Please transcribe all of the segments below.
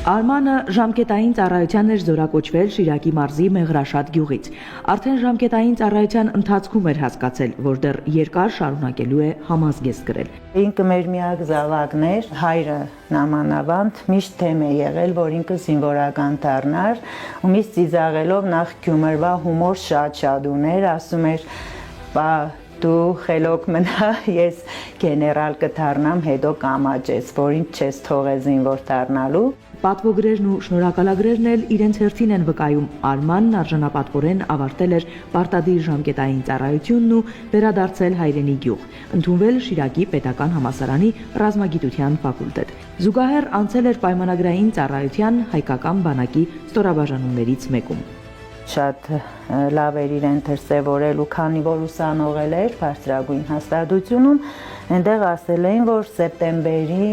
Արմանը ժամկետային ծառայության էր զորակոչվել Շիրակի մարզի Մեղրաշատ գյուղից։ Արդեն ժամկետային ծառայության ընթացքում էր հասկացել, որ դեռ երկար շարունակելու է համազգեստ գրել։ Ինքը մեր միակ զավակն էր, հայրը նամանավանդ միշտ թեմ է եղել, որ ինքը զինվորական դառնար, ու միշտ ծիծաղելով նախ Գյումրվա հումոր շատ ուներ, ասում էր, «Բա դու խելոք մնա, ես գեներալ կդառնամ, հետո կամաճես, որ ինձ չես թողել զինվոր դառնալու»։ Պատվոգրերն ու շնորհակալագրերն էլ իրենց հերթին են վկայում։ Արմանն արժանապատվորեն ավարտել էր պարտադիր ժամկետային ծառայությունն ու վերադարձել հայրենի գյուղ, ընդունվել Շիրակի պետական համալսարանի ռազմագիտության ֆակուլտետ։ Զուգահեռ անցել էր պայմանագրային ծառայության հայկական բանակի ստորաբաժանումներից մեկում։ Շատ լավ էր իրեն դրսևորել ու քանի որ ուսանողել էր բարձրագույն հաստատությունում, այնտեղ ասել էին, որ սեպտեմբերի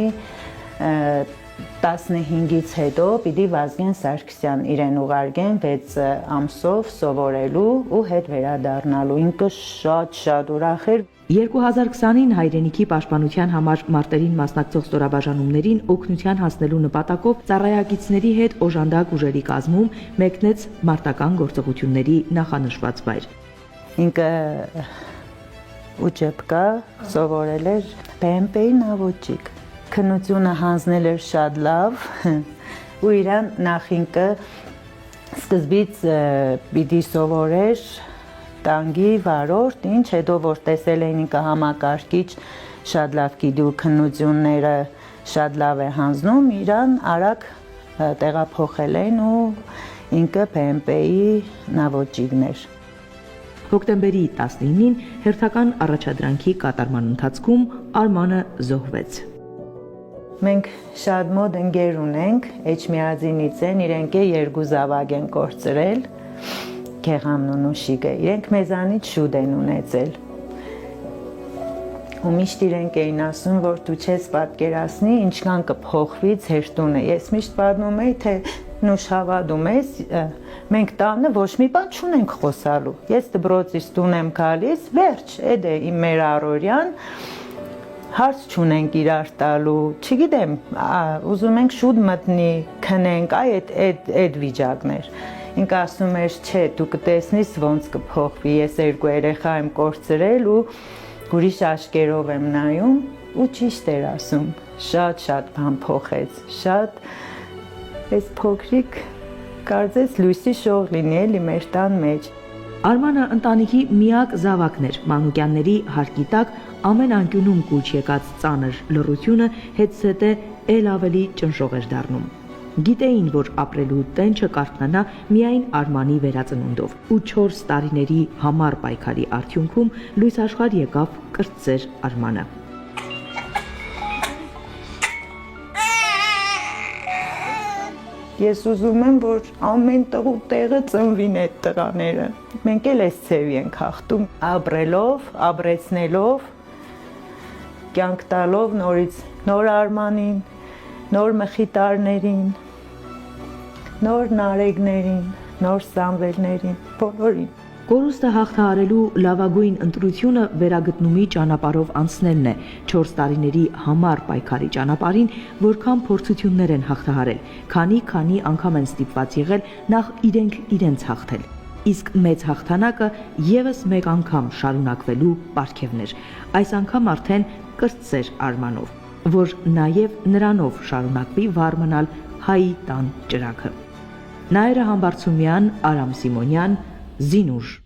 15-ից հետո պիտի Վազգեն Սարգսյան իրեն ուղարկեն 6 ամսով սովորելու ու հետ վերադառնալու։ Ինքը շատ ուրախ էր։ 2020-ին հայրենիքի պաշտպանության համար մարտերին մասնակցող ստորաբաժանումներին օգնության հասնելու նպատակով ծառայակիցների հետ օժանդակ ուժերի կազմում մեկնեց մարտական գործողությունների նախանշված վայր։ Ինքը ուջեպկա սովորել էր BMP-ի նավոճիկ։ Քննությունը հանձնել էր շատ լավ ու իրան նախ ինքը սկզբից պիտի սովորեր տանկի վարորդ, ինչ, հետո որ տեսել էին ինքը համակարգիչ շատ լավ գիտի ու քննությունները շատ լավ է հանձնում, իրան արագ տեղափոխել են ու ինքը BMP-ի նավոճիկն էր։ Հոկտեմբերի 19-ին հերթական առաջադրանքի կատարման ընթացքում Արմանը զոհվեց։ Մենք շատ մոտ ընկեր ունենք, Էջմիածինից են, իրենք երկու զավակ են կորցրել, Գեղամն ու Նուշիկը, իրենք մեզանից շուտ են ունեցել։ Ու միշտ իրենք էին ասում, որ դու չես պատկերացնի, ինչքան կփոխվի ձեր տունը։ Ես միշտ պատմում էի, թե Նուշ հավատում ես, մենք տանը ոչ մի բան չունենք խոսալու։ Ես դպրոցից տուն եմ գալիս, վերջ, էդ է իմ մեր առօրյան, հարց չունենք իրար տալու, չգիտեմ, ուզում ենք շուտ մտնի, քնենք, այդ վիճակներ։ Ինքը ասում էր, չէ, դու կտեսնես ոնց կփոխվի, ես երկու երեխա եմ կորցրել ու ուրիշ աչքերով եմ նայում ու ճիշտ էր ասում, շատ բան փոխեց, շատ այս փոքրիկ կարծես լույսի շող լինի էլի մեր տան մեջ։ Արմանը ընտանիքի միակ զավակն էր, Մանուկյանների հարկի տակ ամեն անկյունում կուչ եկած ծանր լռությունը հետզհետե էլ ավելի ճնշող էր դառնում։ Գիտեին, որ ապրելու տենչը կարթնանա միայն Արմանի վերածնունդով, ու 4 տարիների համառ պայքարի արդյունքում լույս աշխարհ եկավ կրտսեր Արմանը։ Ես ուզում եմ, որ ամեն տղու տեղը ծնվին այդ տղաները։ Մենք էլ այս ցևի ենք հաղթում, ապրելով, ապրեցնելով, կյանք տալով նորից նոր Արմանին, նոր Մխիտարներին, նոր Նարեկներին, նոր Սամվելներին, բոլորին։ Կորուստը հաղթահարելու լավագույն ընտրությունը վերագտնումի ճանապարհով անցնելն է, 4 տարիների համառ պայքարի ճանապարհին, որքան փորձություններ են հաղթահարել, քանի անգամ են ստիպված եղել նախ իրենց հաղթել։ Իսկ մեծ հաղթանակը եւս մեկ անգամ շարունակվելու պարգևն էր, այս անգամ արդեն կրտսեր Արմանով, որ նաեւ նրանով շարունակվի վառ մնալ հայի տան ճրագը։ Նաիրա Համբարձումյան, Արամ Սիմոնյան, Զինուժ։